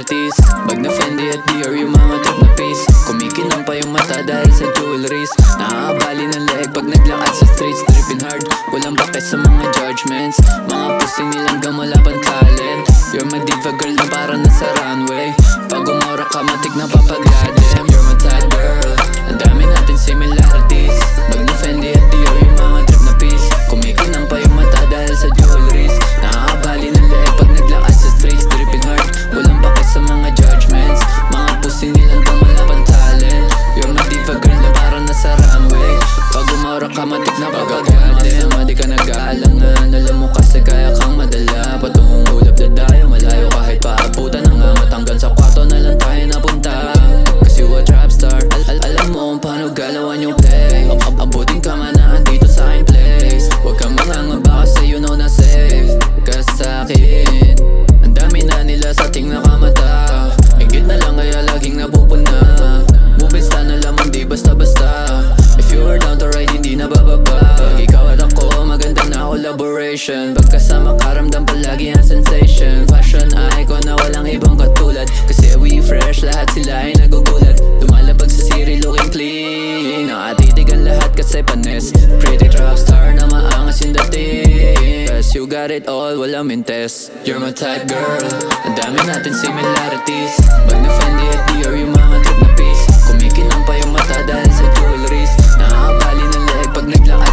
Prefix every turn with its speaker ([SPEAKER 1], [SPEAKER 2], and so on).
[SPEAKER 1] similarities. Bag na Fendi at Dior yung mga trip na piece. Kumikinang pa yung mata dahil sa jewelries. Nakakabali ng leeg pag naglakad sa streets. Tripping hard, walang bakit sa mga judgments. Mga pussy nilang gamala pang talent. You're my diva girl na para nasa runway. Pag umora ka matik na papagadem. You're my type girl, ang dami natin similarities. Bag na Fendi at Dior yung mga trip na piece. Kumikinang pa yung mata dahil sa jewelries. Nakakabali ng leeg pag naglakad sa streets. Tripping hard, walang bakit sa mga judgments. Mga pussy nilang gamala pang talent. You're my diva girl na para nasa runway. Pag umora ka matik na papagadem. Di ka nag-aalangan, alam mo kasi kaya kang madala. Patungong ulap na dayo, malayo kahit paabutan ng amat. Hanggang sa kwarto na lang tayo napunta. Kasi you a trap star, alam mo kung paano galawan yung play. Abutin ka man na andito sa aking place. Huwag kang mangangaba kasi you know na safe ka sa'kin. Ang dami na nila sa ating nakamata. Higit na lang kaya laging napupuna. Moving style na lamang di basta-basta. If you are down to ride hindi na bababa. Pag ikaw at ako maganda na collaboration. Pagkasama karamdam palagi ang sensation. Fashion icon na walang ibang katulad. Kasi we fresh lahat sila ay nagugulat. Lumalabag sa siri looking clean. Nakatitigan lahat kasi panis. Pretty trap star na maangas yung dating. Cause you got it all walang mintes. You're my type girl, ang dami natin similarities. Bag na Fendi at Dior yung mga trip na piece. Kumikinang pa yung mata dahil sa jewelries. Nakakabali ng leeg pag naglakad